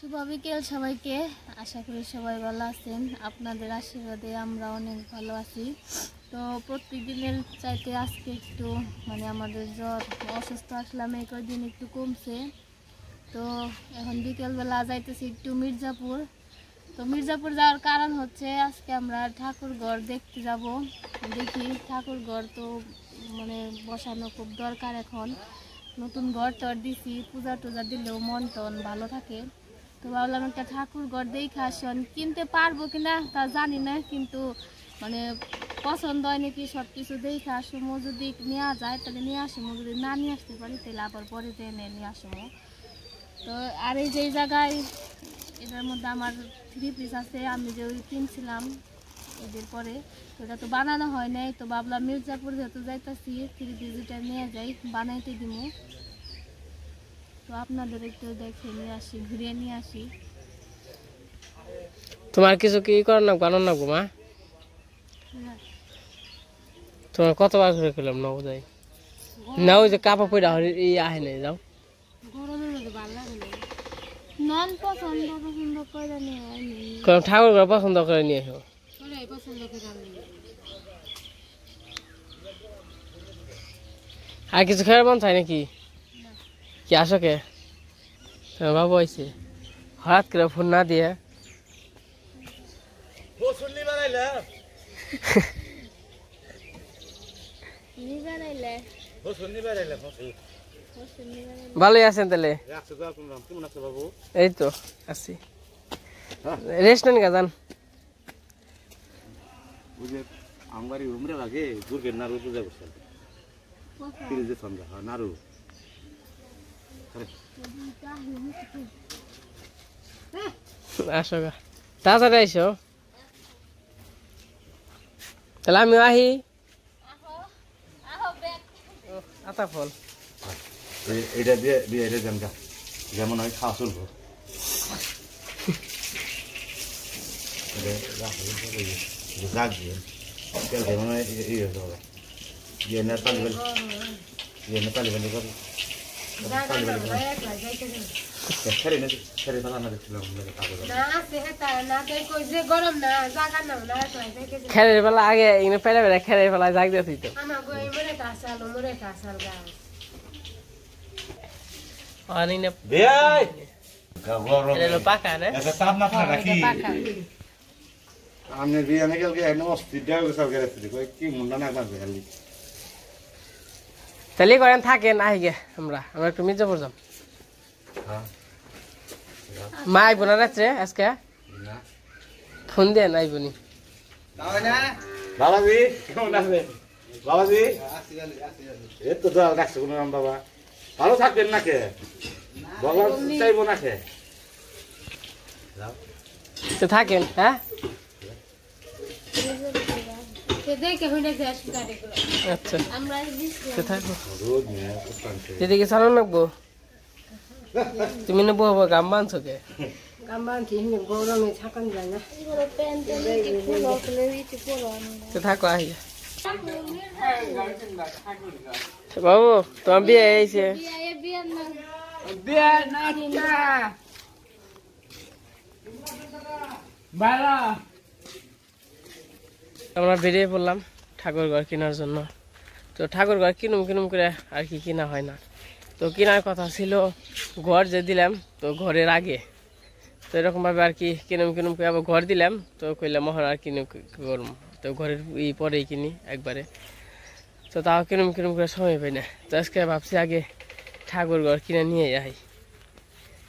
শুভ বিকেল সবাইকে। আশা করি সবাই ভালো আছেন। আপনাদের আশীর্বাদে আমরা অনেক ভালো আছি। তো প্রত্যেকদিনের চাইতে আজকে একটু আমাদের জ্বর অসুস্থ আসলাম, এই কয়েকদিন একটু কমছে। তো এখন বিকেলবেলা যাইতেছি একটু মির্জাপুর। তো মির্জাপুর যাওয়ার কারণ হচ্ছে আজকে আমরা ঠাকুরঘর দেখতে যাব। দেখি ঠাকুরঘর তো বসানো খুব দরকার। এখন নতুন ঘর টর দিছি, পূজা টুজা দিলেও মন টন ভালো থাকে। তো ভাবলাম একটা ঠাকুরঘর দেখে আসি। কিনতে পারবো কিনা তা জানি না, কিন্তু পছন্দ হয় নাকি সব কিছু দেখে আসবো। যদি নেওয়া যায় তাহলে নিয়ে আসবো, যদি না নিয়ে আসতে পারি তাহলে আবার পরে এনে নিয়ে আসবো। তো আর এই যে জায়গায় এটার মধ্যে আমার 3 পিস আছে, আমি যে ওই কিনছিলাম এদের পরে, তো এটা তো বানানো হয় নাই। তো ভাবলাম মির্জাপুর যেহেতু যাইতেছি 3 পিস এটা নিয়ে যাই, বানাইতে দিব। তো আপনাদের একটু দেখে নিয়ে আসি, ঘুরিয়ে নিয়ে আসি। তোমার কিছু কি করার না বানান না গো মা? তোমার কতবার করে খেলাম না যাই না, ওই যে কাপড় পয়লা আহে নাই যাও গরমের মধ্যে ভালো লাগে না। নন পছন্দ করে নিয়ে ঠাকুর ঘর পছন্দ করে নিয়ে এসো। আর কিছু খেয়ার মন চাই নাকি? কি আসো কে? তোমার বাবু আইছে হঠাৎ করে ফোন না দিয়ে। ভালোই আছেন তাহলে? এই তো আছি। রেস্ট নেন গাজান। আসো গা, তাড়াতাড়ি আইসো। তাহলে আমিও আহি। আতা ফল এটা দিয়ে দিয়ে এটা দেন গা, যেমন হয় খাওয়া চলবো। জাগ দিয়ে যেমন তালিবানি করে খেলের বেলা আগে পেলে বেলা খেলের বেলা জাগ দিয়েছি তো। পাকা না আমি বিয়ানে গেল কি মুন্ডা না খালি তাহলে করেন থাকেন আহি গে। আমরা একটু মির্জাপুর যাম। মা আইব না রাত্রে আজকে? ফোন দেন আইবনি। বাবাজি কেমন আছে? বাবাজি এই তো রাখছে কোনো নাম। বাবা ভালো থাকবেন না কে? বাবা চাইবো না কে? তো থাকেন। হ্যাঁ আচ্ছা এদিকে চালান লাগবো। তুমি নেবো হবো গাম বানছো কে? থাকো আহি। বাবু তোমার বিয়ে হয়েছে? আমরা বেরিয়ে পড়লাম ঠাকুরঘর কেনার জন্য। তো ঠাকুরঘর কিনুম করে আর কি কিনা হয় না। তো কেনার কথা ছিল ঘর যে দিলাম, তো ঘরের আগে তো এরকমভাবে আর কি কিনুম করে আবার ঘর দিলাম। তো কইলাম মহন আর কিনে করুম, তো ঘরের পরেই কিনি একবারে। তো তাও কিনুম করে সময় পাই না। তো আজকে ভাবছি আগে ঠাকুরঘর কিনে নিয়ে যাই।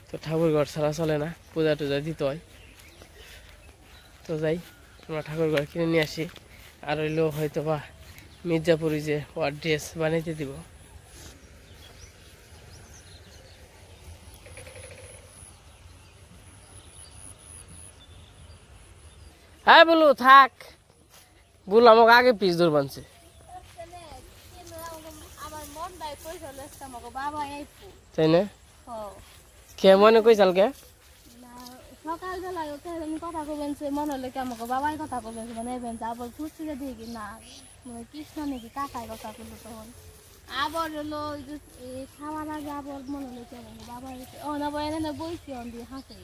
তো ঠাকুরঘর ছাড়া চলে না, পূজা টুজা দিতে হয়। তো যাই আমরা ঠাকুরঘর কিনে নিয়ে আসি। আর হইলো হয়তো বা মির্জাপুরি যে ওর ড্রেস বানাইতে দিব। হ্যাঁ বলু থাক, বলু আমাকে আগে পিস দূর বানছে। তাই না? কে মনে কই চালকে সকালবেলায় কথা কবেন, মনে হলে কি আমাকে বাবাই কথা কবেন, আবার খুঁজতে দেখি না কৃষ্ণ নাকি কাকায় কথা বললো। তখন আবার হলো ওই যে খাওয়ার আগে আবার মনে হলো কেমন বাবা না বয় না বইছি অন দিয়ে হাসে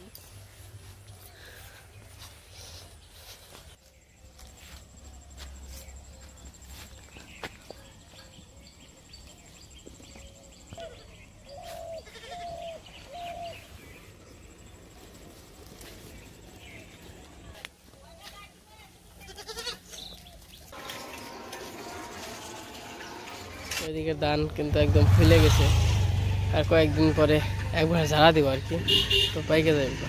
এদিকে ধান কিন্তু একদম ফুলে গেছে আর কয়েকদিন পরে একবার ঝাড়া দিব আর কি তো পাইকে যাবে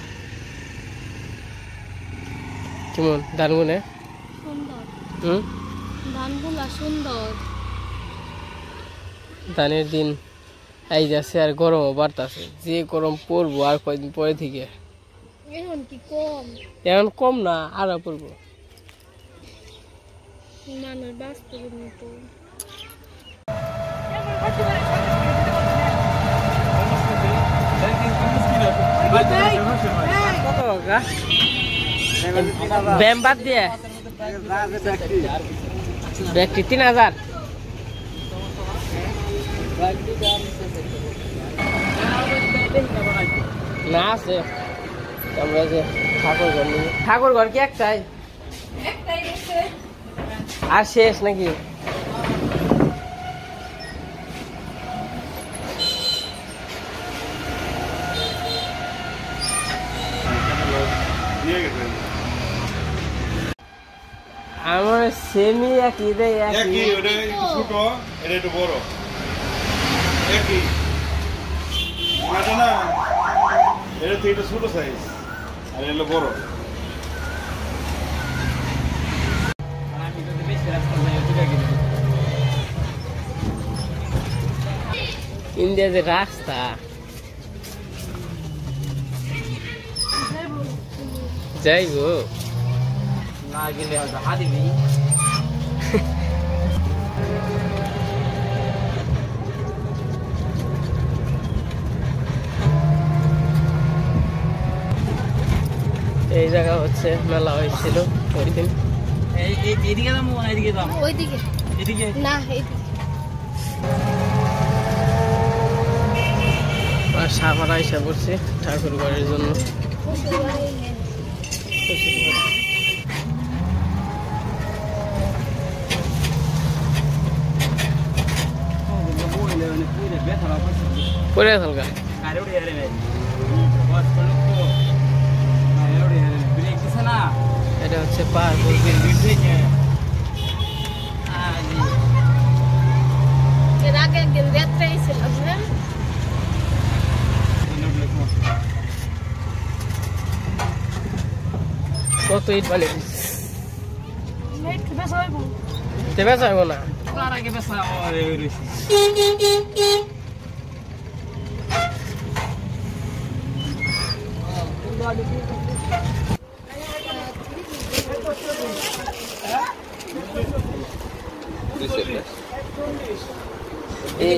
কেমন ধান গুনে সুন্দর হুম ধানগুলা সুন্দর ধানের দিন এই যাচ্ছে আর গরমও বাড়তেছে যে গরম পড়বো আর কয়েকদিন পরে থেকে এখন কি কম এখন কম না আরো পড়বো মানুষ বাস্তবের মতো ব্যায়াম বাদ দিয়ে ব্যক্তি 3000 না আছে আমরা যে ঠাকুর ঘর কি একটাই আর শেষ নাকি আমার সেমি একই দেয় একই ওটা একটু ছোট এটা একটু বড় একই এটা না এটা তো একটু ছোট সাইজ আর এটা বড় ইন্ডিয়া যে রাস্তা যাইবো না গেলে হয়তো হারিবি এই জায়গা হচ্ছে মেলা হয়েছিল ওই দিন এদিকে যাবো না এদিকে যাবো ওইদিকে এদিকে না এইদিকে আর সাফারা এসে পড়ছে ঠাকুর ঘরের জন্য পরে থালকা এটা হচ্ছে পার্ক এর আগে একদিন রাত্রে ছিল বুঝলেন কত ইট বালি একটু বেশি হইব দেবে যাবো না আগে বেসা রয়েছে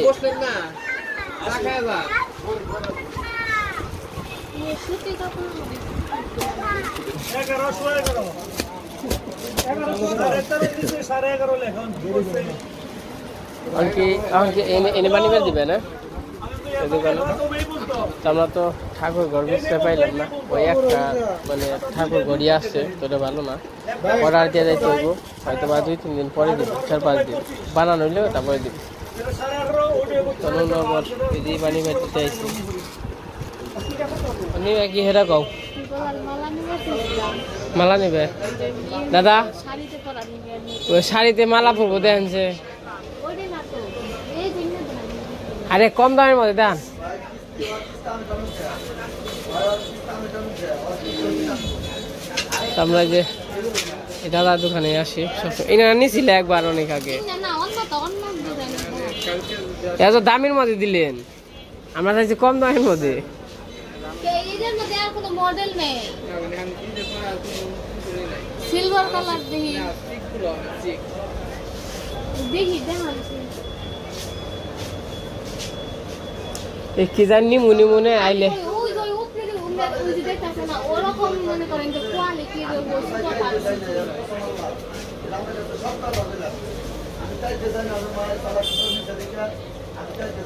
বসলেন না রাখা যা সুতি কাপড় এনে বানি বের দিবে না আমরা তো ঠাকুর ঘর বুঝতে পাইলাম না ওই একটা মানে ঠাকুর ঘরই আসছে তোটা ভালো না অর্ডার দিয়ে যাইতে হইব হয়তো বা 2-3 দিন পরে দিব 4-5 দিন বানানো হইলেও তারপরে দিব চলুন এই বানি বের দিতে আইছি নিবে কি হেরা কও মালা নিবে দাদা শাড়িতে পরা নিবে ওই শাড়িতে মালা পরবো দেখছে ওইটাই না তো এই জিনিস আরে কম দামের মধ্যে দেন আমরা যে দাদার দোকানে আসি এনারা নিয়েছিল একবার অনেক আগে না অন্য তো অন্য ডিজাইন এত দামের মধ্যে দিলেন আমরা চাইছি কম দামের মধ্যে এর মধ্যে আর কোনো মডেল নেই সিলভার কালার দেখি দেখি দেখান কি জানি মুনি মনে আইলে ওই ওই উপরে ওই যে দেখতেছ না ওরকম মনে করেন যে কোয়ালিটি এর বস্তু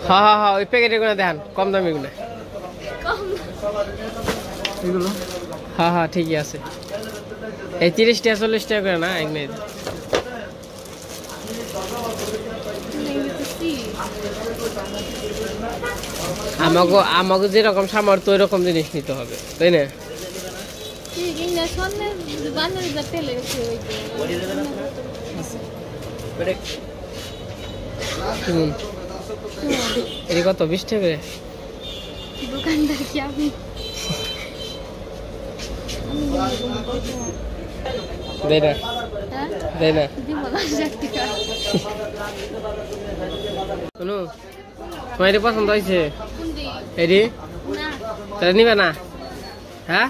হ্যাঁ হ্যাঁ হ্যাঁ ওই প্যাকেটের গুলো দেখান কম দামি গুলো এগুলো হ্যাঁ হ্যাঁ ঠিকই আছে এই 30 টাকা 40 টাকা করে না এমনি আমাকে যেরকম সামর্থ্য ওই রকম জিনিস নিতে হবে তাই না এটি কত 20 টাকা করে দোকানদার কি আপনি দেয় না হ্যাঁ দেয় না দিব না 60 টাকা শোনো তোমার এটি পছন্দ হয়েছে কোনটি এটি না তাহলে নিবে না হ্যাঁ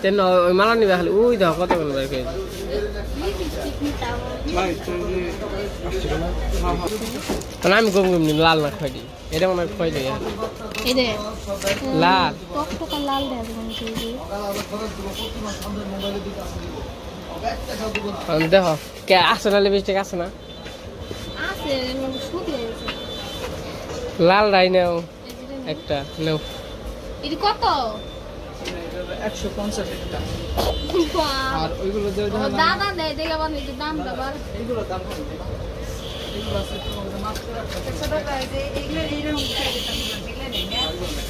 তেন ওই মালা নিবে খালি ওই দেখো কত করে বের করে লিপস্টিক নিতাম তাহলে আমি গম গম নিন লাল না খাই দিই এটা মনে হয় খাই দিই এই রে লাল টকটকা লাল দেয়া দেবেন কি দেখো কে আছে না লিপস্টিক আছে না আছে শুকিয়ে গেছে লাল রাই নাও একটা নাও এটি কত 150 টাকা বাহ! আর ওইগুলো যে ও দাদা দেয় দেখে মানে একটু দাম দাবার এইগুলো দাম কত এইগুলো আছে তোমাদের মাত্র 100 টাকা এইগুলো এইরকম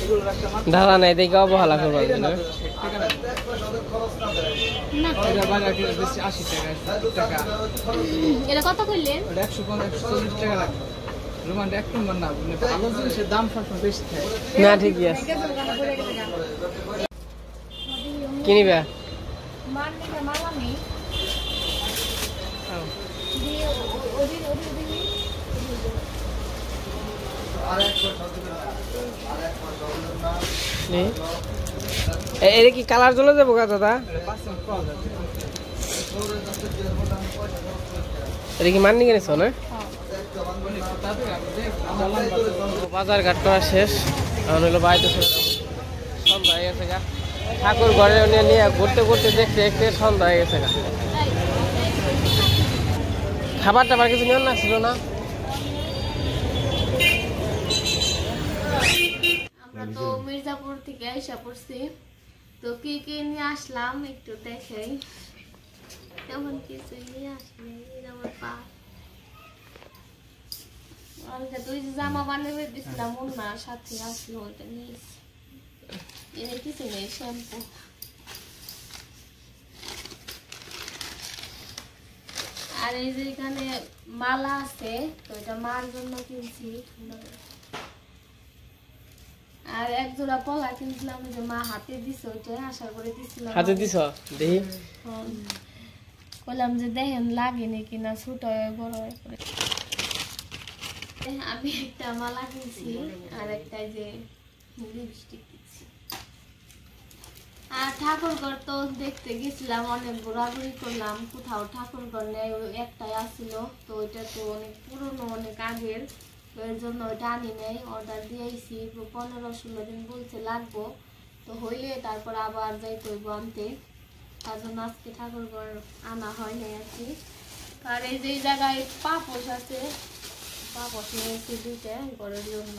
এগুলো রাখতে মাত্র দাদা নাই দেখে অবহেলা করবার জন্য টাকা না না এটা বাজারে বেশি 80 টাকা এটা কত করলেন ওটা 140 টাকা লাগবে রোমানটা এক নম্বর না মানে ভালো জিনিসের দাম সবসময় বেশি থাকে না ঠিকই আছে কিনিবা মার নিলে মালা নেই দিয়ে ওদিন দিবি এটা কি কালার চলে যাবো গা দাদা এটা কি মান্নি কিনেছো না বাজার ঘাট করা শেষ এখন হলো বাড়িতে সন্ধ্যা হয়ে গেছে গা ঠাকুর ঘরে নিয়ে ঘুরতে ঘুরতে দেখতে দেখতে সন্ধ্যা হয়ে গেছে গা খাবার টাবার কিছু নিয়ে না ছিল না আমরা তো মির্জাপুর থেকে আইসা পড়ছি তো কি কি নিয়ে আসলাম একটু দেখাই তেমন কিছু নিয়ে আসলে আমার পা আমাকে তুই জামা বানিয়ে দিছিলাম না সাথে আসলো ওইটা নিয়েছি এনে কিছু নেই শ্যাম্পু আর এই যে এখানে মালা আছে তো এটা মার জন্য কিনছি আর এক জোড়া পলা কিনছিলাম যে মা হাতে দিছে ওইটা আশা করে দিছিলাম হাতে দিছ দেখি বললাম যে দেখেন লাগেনি কিনা ছোট হয়ে বড় হয়ে পড়ে আমি একটা মালা কিনছি আর একটা যে লিপস্টিক কিনছি আর ঠাকুরঘর তো দেখতে গেছিলাম অনেক ঘোরাঘুরি করলাম কোথাও ঠাকুরঘর নেই ওই একটাই আসছিল তো ওইটা তো অনেক পুরনো অনেক আগের তো এর জন্য ওইটা আনি নাই অর্ডার দিয়েছি 15-16 দিন বলছে লাগবো তো হইলে তারপর আবার যাইতে হইব আনতে তার জন্য আজকে ঠাকুরঘর আনা হয় নাই আর কি আর এই যে জায়গায় পাপোশ আছে পাপোশ নিয়েছি দুইটা ঘরের জন্য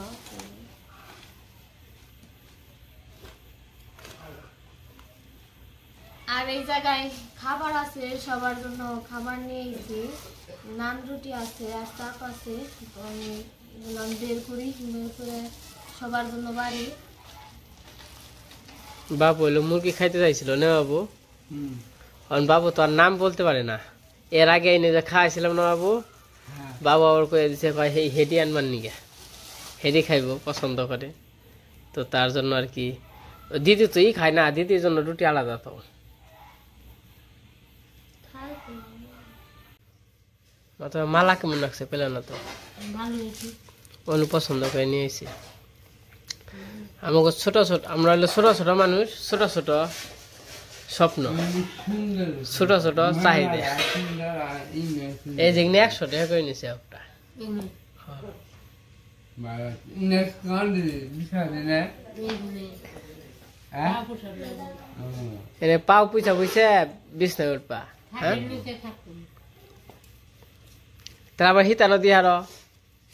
আর এই জায়গায় খাবার আছে সবার জন্য খাবার নিয়েছি নান রুটি আছে আর চাপ আছে আমি বের করি বের করে সবার জন্য বাড়ি বাবু হইলো মুরগি খাইতে চাইছিল না বাবু কারণ বাবু তো আর নাম বলতে পারে না এর আগে এনে যে খাওয়াইছিলাম না বাবু বাবু আবার কয়ে দিছে কয় এই হেডি আনবার নিগে হেডি খাইব পছন্দ করে তো তার জন্য আর কি দিদি তো খায় না দিদির জন্য রুটি আলাদা তো মালা কেমন লাগছে পেলে না তো ভালো হয়েছে অনু পছন্দ করে নিয়ে এসেছি আমাকে ছোট ছোট আমরা হলো ছোট ছোট মানুষ ছোট ছোট স্বপ্ন ছোট ছোট চাহিদা এই যেগুলো 100 টাকা করে নিছে একটা এনে পাও পুইছা পুইছে 20 টাকা উঠবা হ্যাঁ তাহলে আবার হিতানো দিয়ে আরো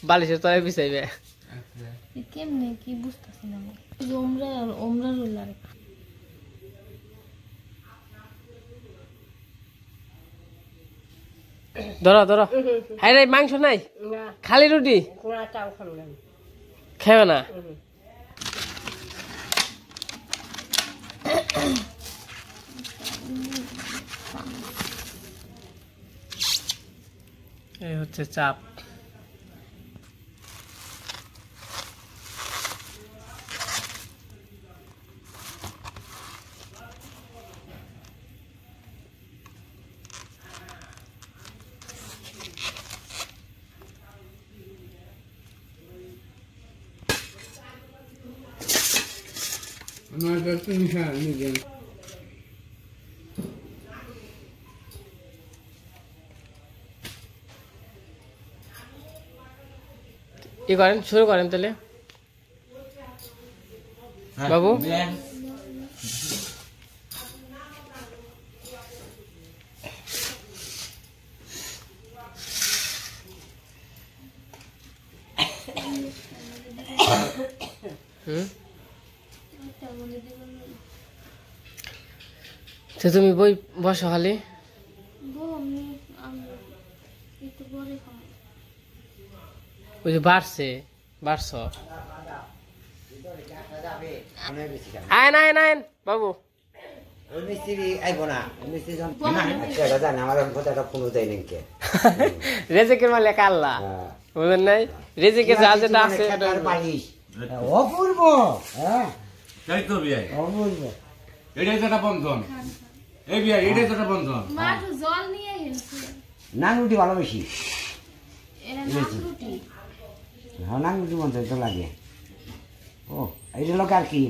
বালিশের তলায় বিছাইবে। কেমনে কি বুঝতেছি না আমি। এই যে ওমরা রোল আর ধরো ধরো। হ্যাঁ রে মাংস নাই, খালি রুটি খাবে না। এই হচ্ছে চাপ। কি করেন, শুরু করেন তাহলে বাবু। তো তুমি বই বসো খালি। ওই যে বাড়ছে বাড়ছ। আয় না না বাবু। রেজেকের মালিক আল্লাহ, বুঝলেন নাই? রেজেকে যা যেটা আছে অপূর্ব। তাই তো বিয়াই অপূর্ব, এটাই তো একটা বন্ধন। এই বিয়াই এটাই তো একটা বন্ধন। জল নিয়ে হেলছে নান রুটি ভালোবেসি। এরা নাম রুটি। হ্যাঁ নান রুটি বন্ধ তো লাগে। ও এইটা লোক আর কি?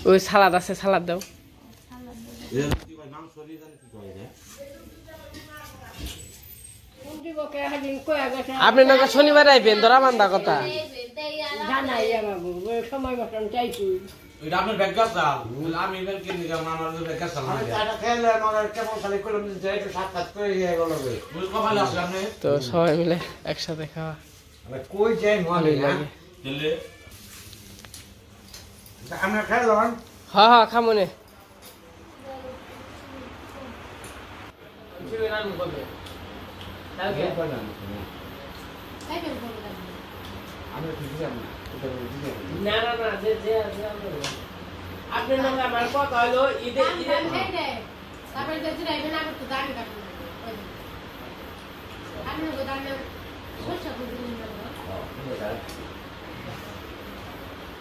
ওই সালাদ আছে, সালাদ দাও। আপনি না শনিবার আইবেন, ধরা বান্ধা কথা। তো সবাই মিলে একসাথে খাওয়া কই যাই ভালোই লাগে। আমরা খেলাম। হ্যাঁ হ্যাঁ খামনে। না না না, আপনি না আমার কথা হলো ঈদে তারপরে যদি রাইবে না করতে দাঁড়ি কাটবে আপনি ওই দাঁড়ি সরষা করে দিন না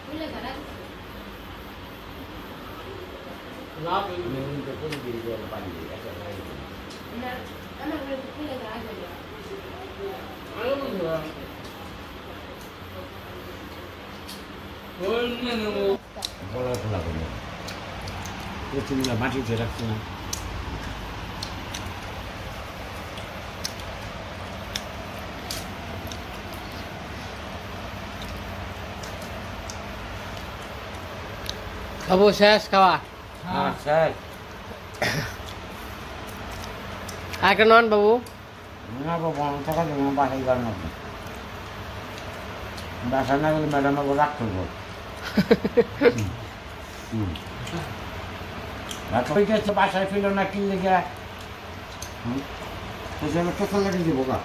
বুঝলে দাঁড়া না বলি তো কোন দিকে গেল পানি এটা না আমরা বলে খুলে দাঁড়া যাবে আলো বন্ধুরা বলা খোলা করলো তুমি মাটিতে রাখছো না। খাবো, শেষ খাওয়া। হ্যাঁ স্যার একটা নন বাবু। না বাবু টাকা দেবো বাসায় গেল না, বাসা না গেলে ম্যাডাম আবার রাগ করবো। বাসায় ফিরল না কিনলে গিয়া তো চলে দিব গা।